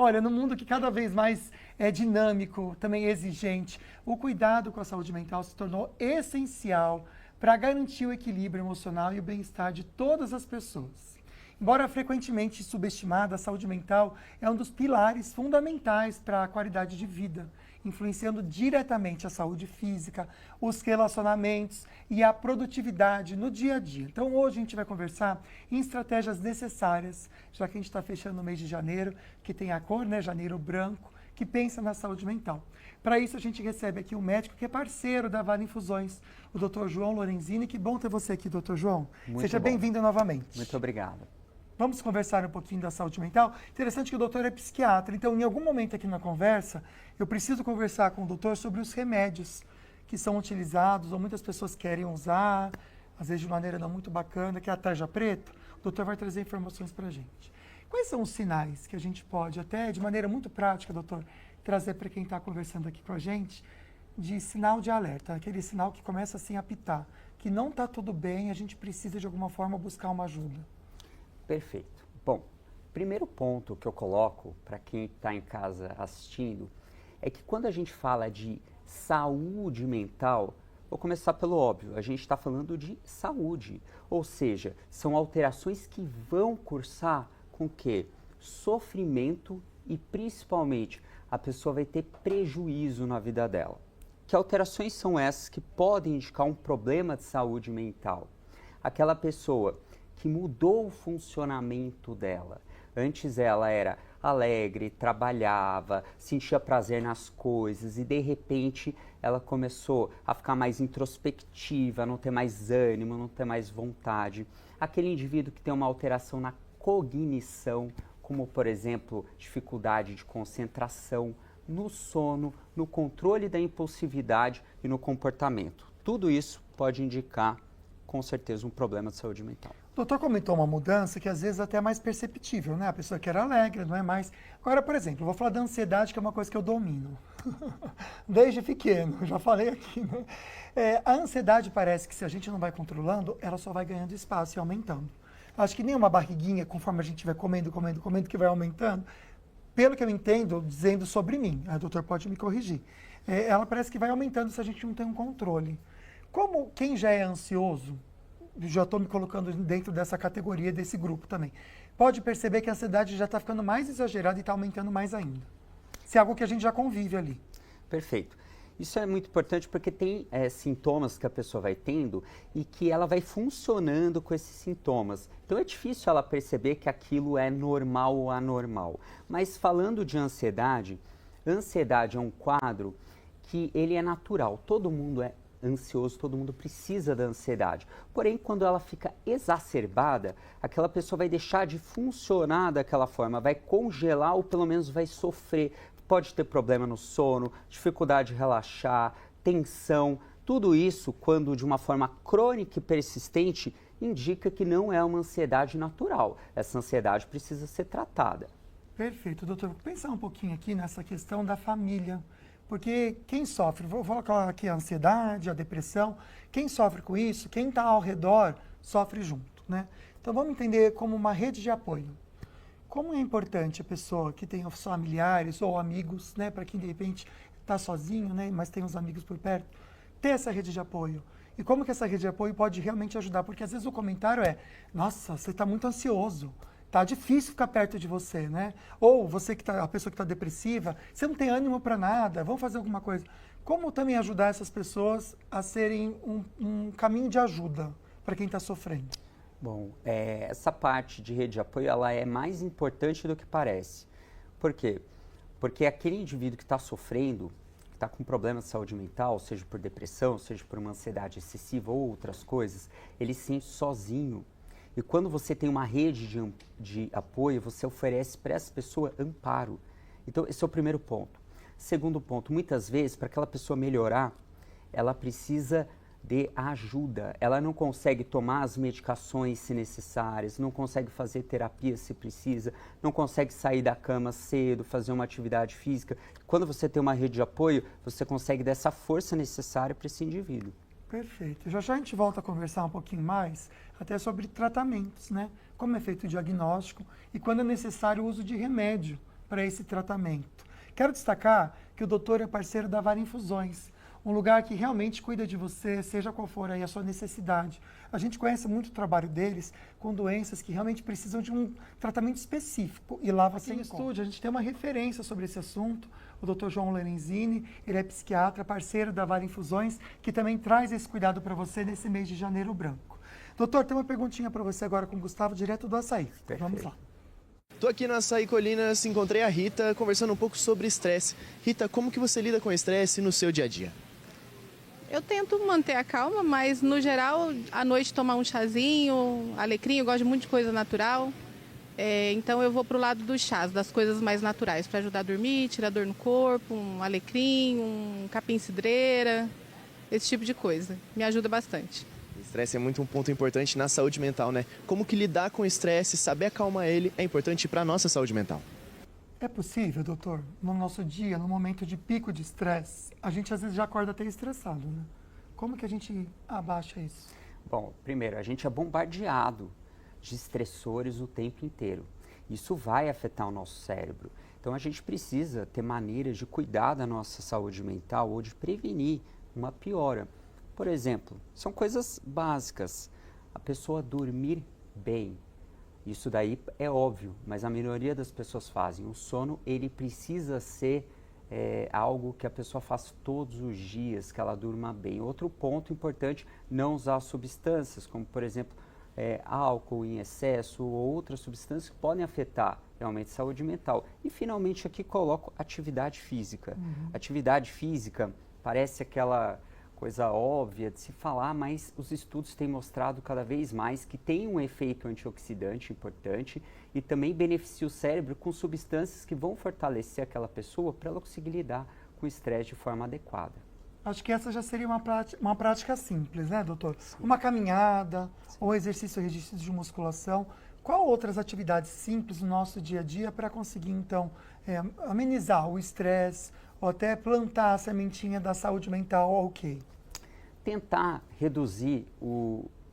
Olha, no mundo que cada vez mais é dinâmico, também exigente, o cuidado com a saúde mental se tornou essencial para garantir o equilíbrio emocional e o bem-estar de todas as pessoas. Embora frequentemente subestimada, a saúde mental é um dos pilares fundamentais para a qualidade de vida, influenciando diretamente a saúde física, os relacionamentos e a produtividade no dia a dia. Então, hoje a gente vai conversar em estratégias necessárias, já que a gente está fechando o mês de janeiro, que tem a cor, né, janeiro branco, que pensa na saúde mental. Para isso, a gente recebe aqui um médico que é parceiro da Vale Infusões, o Dr. João Lorenzini. Que bom ter você aqui, Dr. João. Muito Seja bom. bem-vindo novamente. Muito obrigado. Vamos conversar um pouquinho da saúde mental? Interessante que o doutor é psiquiatra, então em algum momento aqui na conversa, eu preciso conversar com o doutor sobre os remédios que são utilizados, ou muitas pessoas querem usar, às vezes de maneira não muito bacana, que é a tarja preta. O doutor vai trazer informações para a gente. Quais são os sinais que a gente pode, até de maneira muito prática, doutor, trazer para quem está conversando aqui com a gente, de sinal de alerta, aquele sinal que começa assim a apitar, que não está tudo bem, a gente precisa de alguma forma buscar uma ajuda? Perfeito. Bom, primeiro ponto que eu coloco para quem está em casa assistindo é que quando a gente fala de saúde mental, vou começar pelo óbvio, a gente está falando de saúde, ou seja, são alterações que vão cursar com que sofrimento e principalmente a pessoa vai ter prejuízo na vida dela. Que alterações são essas que podem indicar um problema de saúde mental? Aquela pessoa que mudou o funcionamento dela. Antes ela era alegre, trabalhava, sentia prazer nas coisas e de repente ela começou a ficar mais introspectiva, não ter mais ânimo, não ter mais vontade. Aquele indivíduo que tem uma alteração na cognição, como por exemplo, dificuldade de concentração, no sono, no controle da impulsividade e no comportamento. Tudo isso pode indicar com certeza um problema de saúde mental. O doutor comentou uma mudança que às vezes até é mais perceptível, né? A pessoa que era alegre, não é mais. Agora, por exemplo, eu vou falar da ansiedade, que é uma coisa que eu domino. Desde pequeno, já falei aqui, né? A ansiedade parece que se a gente não vai controlando, ela só vai ganhando espaço e aumentando. Acho que nem uma barriguinha, conforme a gente vai comendo, que vai aumentando. Pelo que eu entendo, dizendo sobre mim, o doutor pode me corrigir, ela parece que vai aumentando se a gente não tem um controle. Como quem já é ansioso, já estou me colocando dentro dessa categoria, desse grupo também, pode perceber que a ansiedade já está ficando mais exagerada e está aumentando mais ainda. Se é algo que a gente já convive ali. Perfeito. Isso é muito importante porque tem sintomas que a pessoa vai tendo e que ela vai funcionando com esses sintomas. Então é difícil ela perceber que aquilo é normal ou anormal. Mas falando de ansiedade, ansiedade é um quadro que ele é natural. Todo mundo é ansioso, todo mundo precisa da ansiedade. Porém, quando ela fica exacerbada, aquela pessoa vai deixar de funcionar daquela forma, vai congelar ou pelo menos vai sofrer. Pode ter problema no sono, dificuldade de relaxar, tensão. Tudo isso, quando de uma forma crônica e persistente, indica que não é uma ansiedade natural. Essa ansiedade precisa ser tratada. Perfeito, doutor. Vou pensar um pouquinho aqui nessa questão da família. Porque quem sofre, vou colocar aqui a ansiedade, a depressão, quem sofre com isso, quem está ao redor, sofre junto, né? Então vamos entender como uma rede de apoio. Como é importante a pessoa que tem os familiares ou amigos, né, para quem de repente está sozinho, né, mas tem os amigos por perto, ter essa rede de apoio. E como que essa rede de apoio pode realmente ajudar? Porque às vezes o comentário é, nossa, você está muito ansioso. Tá difícil ficar perto de você, né? Ou você que tá, a pessoa que está depressiva, você não tem ânimo para nada, vamos fazer alguma coisa. Como também ajudar essas pessoas a serem um caminho de ajuda para quem está sofrendo? Bom, essa parte de rede de apoio ela é mais importante do que parece. Por quê? Porque aquele indivíduo que está sofrendo, que está com problema de saúde mental, seja por depressão, seja por uma ansiedade excessiva ou outras coisas, ele se sente sozinho. E quando você tem uma rede de apoio, você oferece para essa pessoa amparo. Então, esse é o primeiro ponto. Segundo ponto, muitas vezes, para aquela pessoa melhorar, ela precisa de ajuda. Ela não consegue tomar as medicações se necessárias, não consegue fazer terapia se precisa, não consegue sair da cama cedo, fazer uma atividade física. Quando você tem uma rede de apoio, você consegue dar essa força necessária para esse indivíduo. Perfeito. Já já a gente volta a conversar um pouquinho mais, até sobre tratamentos, né? Como é feito o diagnóstico e quando é necessário o uso de remédio para esse tratamento. Quero destacar que o doutor é parceiro da Vara Infusões, um lugar que realmente cuida de você, seja qual for aí a sua necessidade. A gente conhece muito o trabalho deles com doenças que realmente precisam de um tratamento específico e lá você encontra. No estúdio, a gente tem uma referência sobre esse assunto, o Dr. João Lorenzini, ele é psiquiatra, parceiro da Vara Infusões, que também traz esse cuidado para você nesse mês de janeiro branco. Doutor, tem uma perguntinha para você agora com o Gustavo, direto do Açaí. Perfeito. Vamos lá. Tô aqui no Açaí Colinas, encontrei a Rita conversando um pouco sobre estresse. Rita, como que você lida com estresse no seu dia a dia? Eu tento manter a calma, mas no geral, à noite tomar um chazinho, alecrim, eu gosto muito de coisa natural. Então eu vou pro lado dos chás, das coisas mais naturais, para ajudar a dormir, tirar dor no corpo, um alecrim, um capim-cidreira, esse tipo de coisa. Me ajuda bastante. O estresse é muito um ponto importante na saúde mental, né? Como que lidar com o estresse, saber acalmar ele, é importante para a nossa saúde mental. É possível, doutor, no nosso dia, no momento de pico de estresse, a gente às vezes já acorda até estressado, né? Como que a gente abaixa isso? Bom, primeiro, a gente é bombardeado de estressores o tempo inteiro. Isso vai afetar o nosso cérebro. Então, a gente precisa ter maneiras de cuidar da nossa saúde mental ou de prevenir uma piora. Por exemplo, são coisas básicas. A pessoa dormir bem. Isso daí é óbvio, mas a maioria das pessoas fazem. O sono, ele precisa ser algo que a pessoa faça todos os dias, que ela durma bem. Outro ponto importante, não usar substâncias, como por exemplo, álcool em excesso ou outras substâncias que podem afetar realmente a saúde mental. E finalmente aqui coloco atividade física. Atividade física parece aquela coisa óbvia de se falar, mas os estudos têm mostrado cada vez mais que tem um efeito antioxidante importante e também beneficia o cérebro com substâncias que vão fortalecer aquela pessoa para ela conseguir lidar com o estresse de forma adequada. Acho que essa já seria uma prática simples, né, doutor? Sim. Uma caminhada ou exercício de musculação. Qual outras atividades simples no nosso dia a dia para conseguir, então, amenizar o estresse ou até plantar a sementinha da saúde mental, ok? Tentar reduzir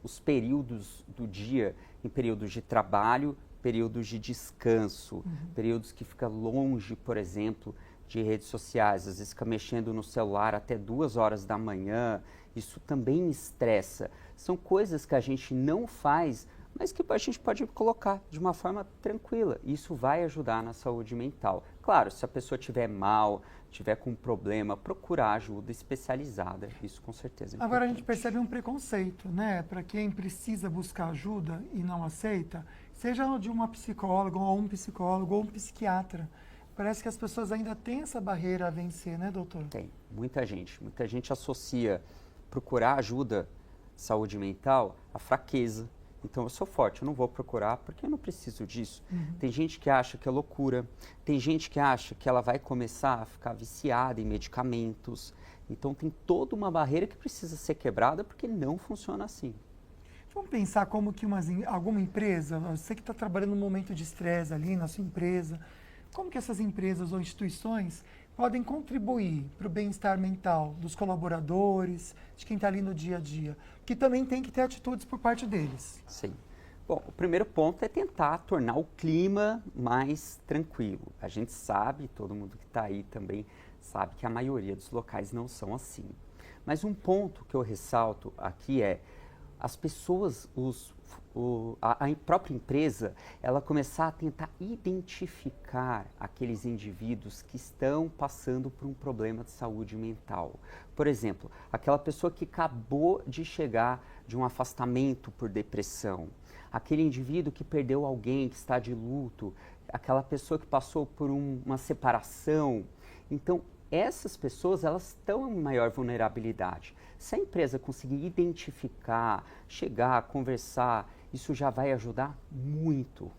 os períodos do dia em períodos de trabalho, períodos de descanso, períodos que fica longe, por exemplo, de redes sociais, às vezes fica mexendo no celular até 2 horas da manhã, isso também estressa. São coisas que a gente não faz, mas que a gente pode colocar de uma forma tranquila. Isso vai ajudar na saúde mental. Claro, se a pessoa estiver mal, estiver com um problema, procurar ajuda especializada, isso com certeza é importante. Agora a gente percebe um preconceito, né? Para quem precisa buscar ajuda e não aceita, seja de uma psicóloga ou um psicólogo ou um psiquiatra. Parece que as pessoas ainda têm essa barreira a vencer, né, doutor? Tem, muita gente associa procurar ajuda saúde mental à fraqueza. Então, eu sou forte, eu não vou procurar porque eu não preciso disso. Tem gente que acha que é loucura, tem gente que acha que ela vai começar a ficar viciada em medicamentos. Então, tem toda uma barreira que precisa ser quebrada porque não funciona assim. Vamos pensar como que alguma empresa, você que está trabalhando num momento de estresse ali na sua empresa, como que essas empresas ou instituições podem contribuir para o bem-estar mental dos colaboradores, de quem está ali no dia a dia, que também tem que ter atitudes por parte deles. Sim. Bom, o primeiro ponto é tentar tornar o clima mais tranquilo. A gente sabe, todo mundo que está aí também sabe que a maioria dos locais não são assim. Mas um ponto que eu ressalto aqui é as pessoas, a própria empresa, ela começar a tentar identificar aqueles indivíduos que estão passando por um problema de saúde mental. Por exemplo, aquela pessoa que acabou de chegar de um afastamento por depressão, aquele indivíduo que perdeu alguém, que está de luto, aquela pessoa que passou por uma separação. Então, essas pessoas, elas estão em maior vulnerabilidade. Se a empresa conseguir identificar, chegar, conversar, isso já vai ajudar muito.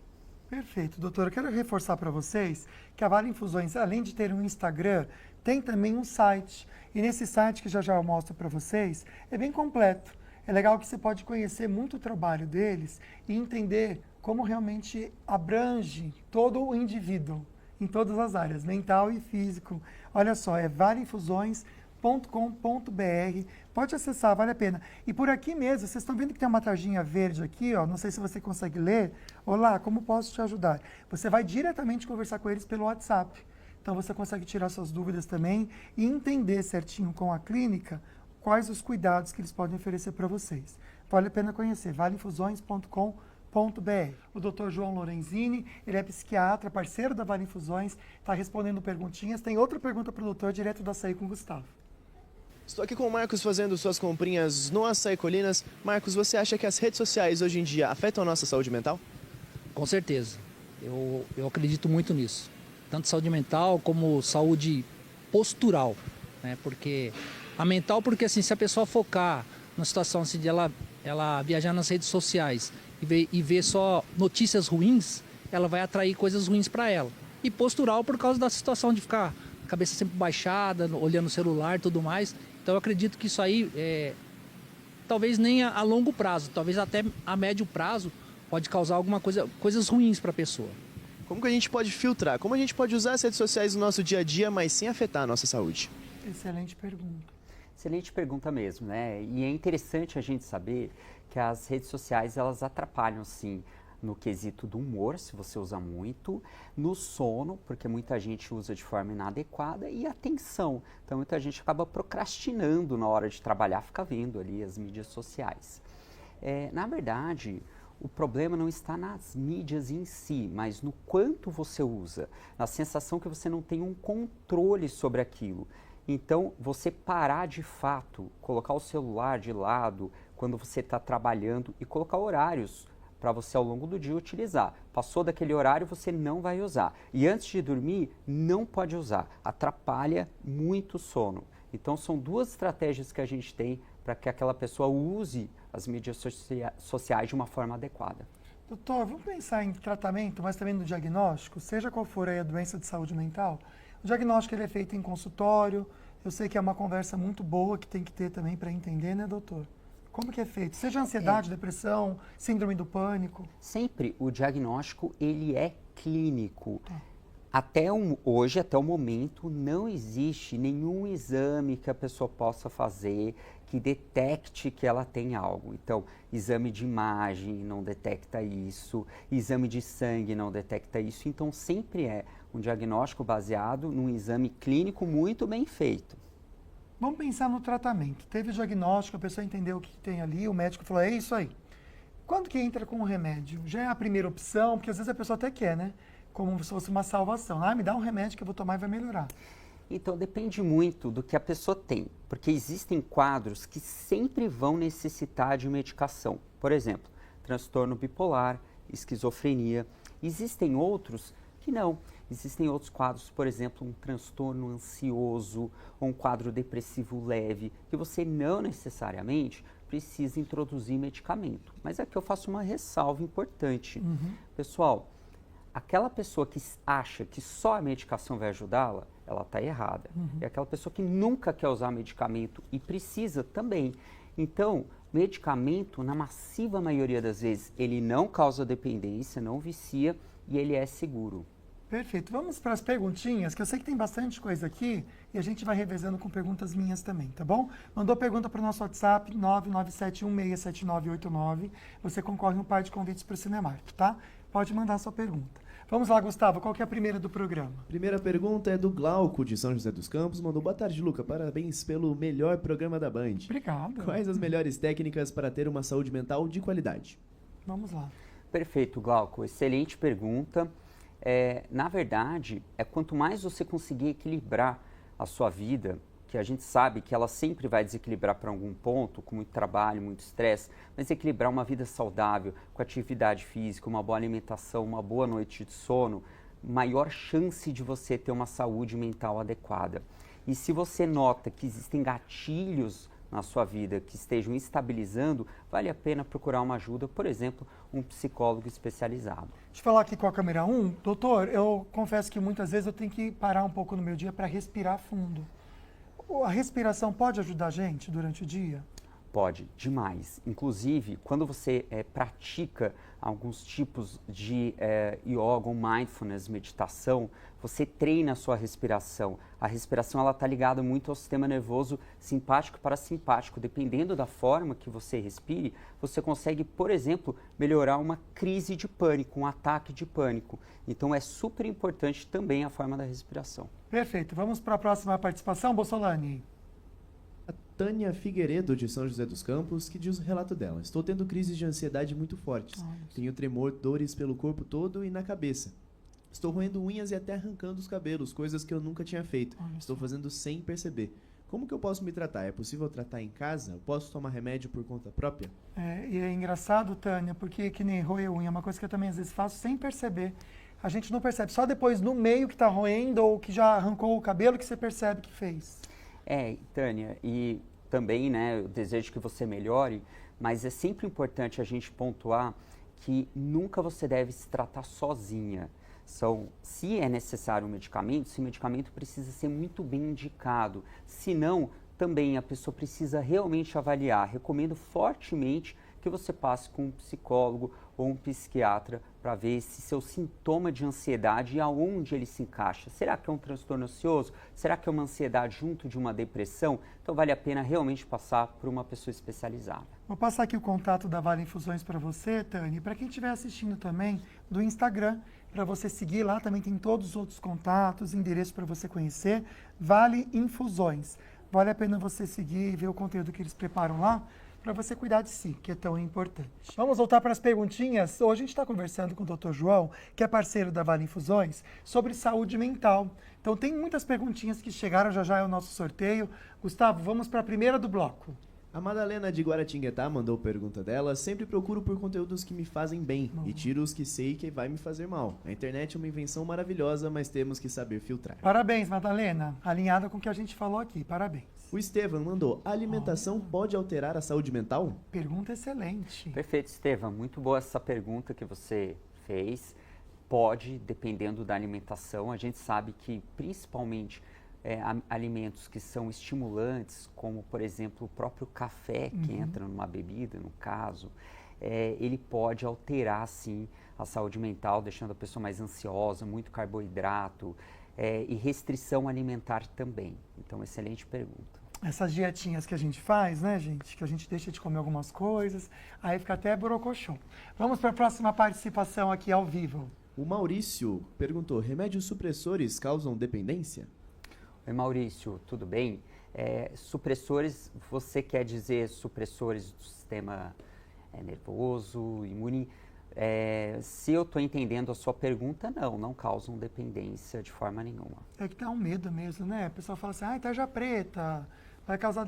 Perfeito, doutor. Eu quero reforçar para vocês que a Vale Infusões, além de ter um Instagram, tem também um site. E nesse site, que já eu mostro para vocês, é bem completo. É legal que você pode conhecer muito o trabalho deles e entender como realmente abrange todo o indivíduo, em todas as áreas, mental e físico. Olha só, é valeinfusões.com.br. Pode acessar, vale a pena. E por aqui mesmo, vocês estão vendo que tem uma tarjinha verde aqui, ó, não sei se você consegue ler. Olá, como posso te ajudar? Você vai diretamente conversar com eles pelo WhatsApp. Então você consegue tirar suas dúvidas também e entender certinho com a clínica quais os cuidados que eles podem oferecer para vocês. Vale a pena conhecer, valeinfusões.com.br. O Dr. João Lorenzini, ele é psiquiatra, parceiro da Vale Infusões, está respondendo perguntinhas. Tem outra pergunta para o doutor, direto do Açaí com o Gustavo. Estou aqui com o Marcos fazendo suas comprinhas no Açaí Colinas. Marcos, você acha que as redes sociais hoje em dia afetam a nossa saúde mental? Com certeza. Eu acredito muito nisso. Tanto saúde mental como saúde postural, né? Porque a mental, porque assim, se a pessoa focar na situação assim, de ela viajar nas redes sociais e ver só notícias ruins, ela vai atrair coisas ruins para ela. E postural por causa da situação de ficar a cabeça sempre baixada, olhando o celular e tudo mais. Então eu acredito que isso aí, talvez nem a longo prazo, talvez até a médio prazo, pode causar coisas ruins para a pessoa. Como que a gente pode filtrar? Como a gente pode usar as redes sociais no nosso dia a dia, mas sem afetar a nossa saúde? Excelente pergunta. Excelente pergunta mesmo, né? E é interessante a gente saber que as redes sociais, elas atrapalham, sim, no quesito do humor, se você usa muito, no sono, porque muita gente usa de forma inadequada, e atenção. Então, muita gente acaba procrastinando na hora de trabalhar, fica vendo ali as mídias sociais. Na verdade, o problema não está nas mídias em si, mas no quanto você usa, na sensação que você não tem um controle sobre aquilo. Então, você parar de fato, colocar o celular de lado quando você está trabalhando e colocar horários para você ao longo do dia utilizar. Passou daquele horário, você não vai usar. E antes de dormir, não pode usar. Atrapalha muito o sono. Então, são duas estratégias que a gente tem para que aquela pessoa use as mídias sociais de uma forma adequada. Doutor, vamos pensar em tratamento, mas também no diagnóstico, seja qual for aí a doença de saúde mental. O diagnóstico ele é feito em consultório. Eu sei que é uma conversa muito boa que tem que ter também para entender, né, doutor? Como que é feito? Seja ansiedade, depressão, síndrome do pânico? Sempre o diagnóstico ele é clínico. Hoje, até o momento, não existe nenhum exame que a pessoa possa fazer que detecte que ela tem algo. Então, exame de imagem não detecta isso, exame de sangue não detecta isso. Então, sempre é um diagnóstico baseado num exame clínico muito bem feito. Vamos pensar no tratamento. Teve o diagnóstico, a pessoa entendeu o que tem ali, o médico falou, é isso aí. Quando que entra com o remédio? Já é a primeira opção, porque às vezes a pessoa até quer, né? Como se fosse uma salvação. Me dá um remédio que eu vou tomar e vai melhorar. Então, depende muito do que a pessoa tem, porque existem quadros que sempre vão necessitar de medicação. Por exemplo, transtorno bipolar, esquizofrenia. Existem outros que não. Existem outros quadros, por exemplo, um transtorno ansioso ou um quadro depressivo leve, que você não necessariamente precisa introduzir medicamento. Mas aqui eu faço uma ressalva importante. Pessoal, aquela pessoa que acha que só a medicação vai ajudá-la, ela está errada. É aquela pessoa que nunca quer usar medicamento e precisa também. Então, medicamento, na massiva maioria das vezes, ele não causa dependência, não vicia e ele é seguro. Perfeito. Vamos para as perguntinhas, que eu sei que tem bastante coisa aqui e a gente vai revezando com perguntas minhas também, tá bom? Mandou pergunta para o nosso WhatsApp, 997167989. Você concorre a um par de convites para o Cinemark, tá? Pode mandar a sua pergunta. Vamos lá, Gustavo, qual que é a primeira do programa? Primeira pergunta é do Glauco, de São José dos Campos. Mandou, boa tarde, Luca. Parabéns pelo melhor programa da Band. Obrigado. Quais as melhores técnicas para ter uma saúde mental de qualidade? Vamos lá. Perfeito, Glauco. Excelente pergunta. Na verdade, quanto mais você conseguir equilibrar a sua vida, que a gente sabe que ela sempre vai desequilibrar para algum ponto, com muito trabalho, muito estresse, mas equilibrar uma vida saudável, com atividade física, uma boa alimentação, uma boa noite de sono, maior chance de você ter uma saúde mental adequada. E se você nota que existem gatilhos na sua vida que estejam estabilizando, vale a pena procurar uma ajuda, por exemplo, um psicólogo especializado. Deixa eu falar aqui com a câmera 1. Doutor, eu confesso que muitas vezes eu tenho que parar um pouco no meu dia para respirar fundo. A respiração pode ajudar a gente durante o dia? Pode, demais. Inclusive, quando você pratica alguns tipos de yoga ou mindfulness, meditação, você treina a sua respiração. A respiração está ligada muito ao sistema nervoso simpático e parasimpático. Dependendo da forma que você respire, você consegue, por exemplo, melhorar uma crise de pânico, um ataque de pânico. Então, é super importante também a forma da respiração. Perfeito. Vamos para a próxima participação, Bossolani. A Tânia Figueiredo, de São José dos Campos, que diz o relato dela. Estou tendo crises de ansiedade muito fortes. Tenho tremor, dores pelo corpo todo e na cabeça. Estou roendo unhas e até arrancando os cabelos, coisas que eu nunca tinha feito. Estou fazendo sem perceber. Como que eu posso me tratar? É possível tratar em casa? Eu posso tomar remédio por conta própria? E é engraçado, Tânia, porque que nem roer unha é uma coisa que eu também às vezes faço sem perceber. A gente não percebe, só depois no meio que está roendo ou que já arrancou o cabelo que você percebe que fez. Tânia, e também, né, eu desejo que você melhore, mas é sempre importante a gente pontuar que nunca você deve se tratar sozinha. Se é necessário um medicamento, esse medicamento precisa ser muito bem indicado. Se não, também a pessoa precisa realmente avaliar. Recomendo fortemente que você passe com um psicólogo ou um psiquiatra para ver se seu sintoma de ansiedade e aonde ele se encaixa. Será que é um transtorno ansioso? Será que é uma ansiedade junto de uma depressão? Então vale a pena realmente passar por uma pessoa especializada. Vou passar aqui o contato da Vale Infusões para você, Tânia, e para quem estiver assistindo também do Instagram, para você seguir lá, também tem todos os outros contatos, endereço para você conhecer, Vale Infusões. Vale a pena você seguir e ver o conteúdo que eles preparam lá, para você cuidar de si, que é tão importante. Vamos voltar para as perguntinhas. Hoje a gente está conversando com o Dr. João, que é parceiro da Vale Infusões, sobre saúde mental. Então tem muitas perguntinhas que chegaram, já é o nosso sorteio. Gustavo, vamos para a primeira do bloco. A Madalena de Guaratinguetá mandou pergunta dela. Sempre procuro por conteúdos que me fazem bem e tiro os que sei que vai me fazer mal. A internet é uma invenção maravilhosa, mas temos que saber filtrar. Parabéns, Madalena. Alinhada com o que a gente falou aqui. Parabéns. O Estevam mandou: a alimentação pode alterar a saúde mental? Pergunta excelente. Perfeito, Estevam. Muito boa essa pergunta que você fez. Pode, dependendo da alimentação. A gente sabe que, principalmente, alimentos que são estimulantes, como, por exemplo, o próprio café, que entra numa bebida, no caso, ele pode alterar, sim, a saúde mental, deixando a pessoa mais ansiosa, muito carboidrato, e restrição alimentar também. Então, excelente pergunta. Essas dietinhas que a gente faz, né, gente? Que a gente deixa de comer algumas coisas, aí fica até borocochô. Vamos para a próxima participação aqui ao vivo. O Maurício perguntou: remédios supressores causam dependência? Oi, Maurício, tudo bem? Supressores, você quer dizer supressores do sistema nervoso, imune? Se eu estou entendendo a sua pergunta, não causam dependência de forma nenhuma. É que dá um medo mesmo, né? A pessoa fala assim, tarja preta,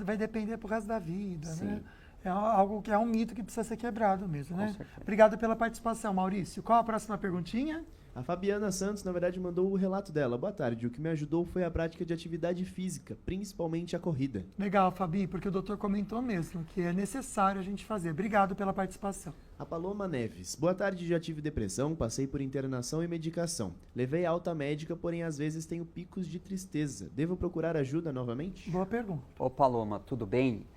vai depender pro resto da vida, Sim. né? É algo que é um mito que precisa ser quebrado mesmo, né? Com certeza. Obrigado pela participação, Maurício. Qual a próxima perguntinha? A Fabiana Santos, na verdade, mandou o relato dela. Boa tarde, o que me ajudou foi a prática de atividade física, principalmente a corrida. Legal, Fabi, porque o doutor comentou mesmo que é necessário a gente fazer. Obrigado pela participação. A Paloma Neves. Boa tarde, já tive depressão, passei por internação e medicação. Levei alta médica, porém às vezes tenho picos de tristeza. Devo procurar ajuda novamente? Boa pergunta. Ô, Paloma, tudo bem?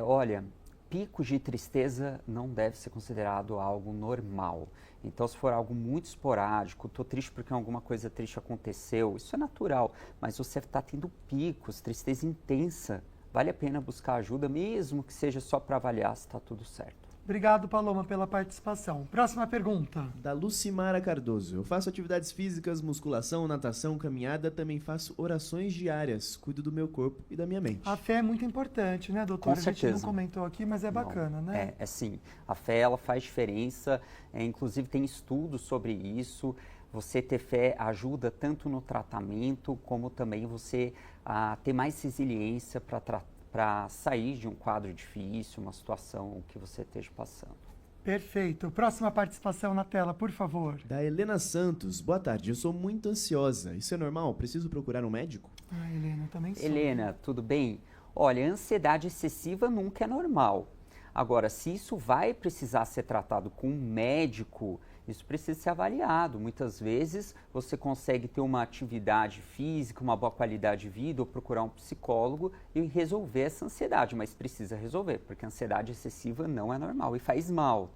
Olha, picos de tristeza não deve ser considerado algo normal. Então, se for algo muito esporádico, estou triste porque alguma coisa triste aconteceu, isso é natural, mas você está tendo picos, tristeza intensa, vale a pena buscar ajuda, mesmo que seja só para avaliar se está tudo certo. Obrigado, Paloma, pela participação. Próxima pergunta. Da Lucimara Cardoso. Eu faço atividades físicas, musculação, natação, caminhada, também faço orações diárias, cuido do meu corpo e da minha mente. A fé é muito importante, né, doutor? Com A gente certeza. não comentou aqui, mas é bacana, né? Sim. A fé, ela faz diferença, inclusive tem estudos sobre isso. Você ter fé ajuda tanto no tratamento, como também você a ter mais resiliência para sair de um quadro difícil, uma situação que você esteja passando. Perfeito. Próxima participação na tela, por favor. Da Helena Santos. Boa tarde, eu sou muito ansiosa. Isso é normal? Preciso procurar um médico? Helena, também sou. Helena, tudo bem? Olha, a ansiedade excessiva nunca é normal. Agora, se isso vai precisar ser tratado com um médico, Isso precisa ser avaliado. Muitas vezes você consegue ter uma atividade física, uma boa qualidade de vida, ou procurar um psicólogo e resolver essa ansiedade, mas precisa resolver, porque a ansiedade excessiva não é normal e faz mal.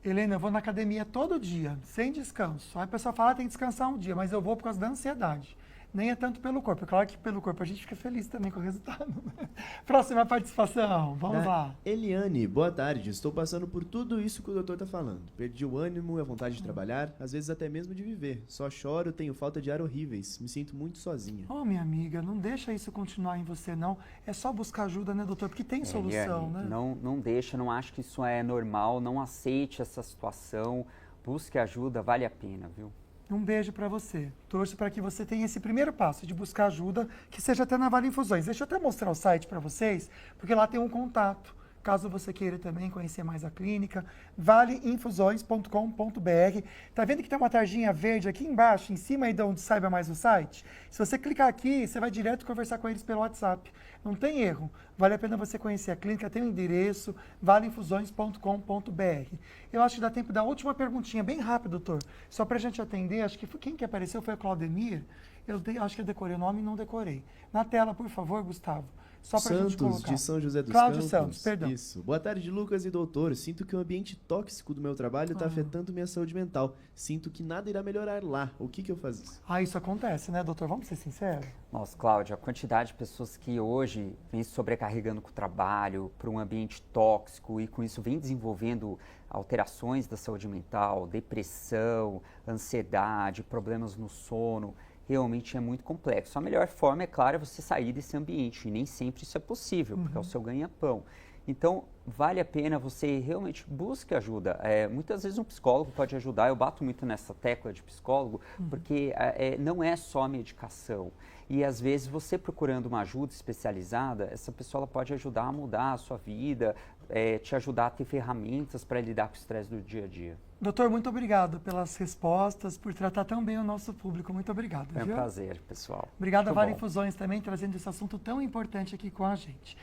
Helena, eu vou na academia todo dia, sem descanso. Aí a pessoa fala, tem que descansar um dia, mas eu vou por causa da ansiedade. Nem é tanto pelo corpo. É claro que pelo corpo a gente fica feliz também com o resultado. Né? Próxima participação, vamos lá. Eliane, boa tarde. Estou passando por tudo isso que o doutor está falando. Perdi o ânimo, a vontade de trabalhar, às vezes até mesmo de viver. Só choro, tenho falta de ar horríveis. Me sinto muito sozinha. Oh, minha amiga, não deixa isso continuar em você, não. É só buscar ajuda, né, doutor? Porque tem solução, Eliane, né? não deixa, não acha que isso é normal, não aceite essa situação, busque ajuda, vale a pena, viu? Um beijo para você. Torço para que você tenha esse primeiro passo de buscar ajuda, que seja até na Vale Infusões. Deixa eu até mostrar o site para vocês, porque lá tem um contato. Caso você queira também conhecer mais a clínica, valeinfusões.com.br. Tá vendo que tem uma tarjinha verde aqui embaixo, em cima aí de onde saiba mais o site? Se você clicar aqui, você vai direto conversar com eles pelo WhatsApp. Não tem erro. Vale a pena você conhecer a clínica, tem o endereço, valeinfusões.com.br. Eu acho que dá tempo da última perguntinha, bem rápido, doutor. Só para a gente atender, acho que quem que apareceu foi o Claudemir. Acho que eu decorei o nome e não decorei. Na tela, por favor, Gustavo. Só pra gente Santos, colocar. de São José dos Cláudio Campos. Santos, perdão. Isso. Boa tarde, Lucas e doutor. Sinto que o ambiente tóxico do meu trabalho está afetando minha saúde mental. Sinto que nada irá melhorar lá. O que eu faço? Isso acontece, né, doutor? Vamos ser sinceros? Nossa, Cláudia, a quantidade de pessoas que hoje vem se sobrecarregando com o trabalho, para um ambiente tóxico e com isso vem desenvolvendo alterações da saúde mental, depressão, ansiedade, problemas no sono, realmente é muito complexo. A melhor forma, é claro, é você sair desse ambiente e nem sempre isso é possível, porque é o seu ganha-pão. Então, vale a pena você realmente busque ajuda. Muitas vezes um psicólogo pode ajudar, eu bato muito nessa tecla de psicólogo, porque não é só a medicação. E às vezes você procurando uma ajuda especializada, essa pessoa ela pode ajudar a mudar a sua vida, te ajudar a ter ferramentas para lidar com o estresse do dia a dia. Doutor, muito obrigado pelas respostas, por tratar tão bem o nosso público. Muito obrigado. É um viu? prazer, pessoal. Obrigado a Muito Vale bom. Infusões também, trazendo esse assunto tão importante aqui com a gente.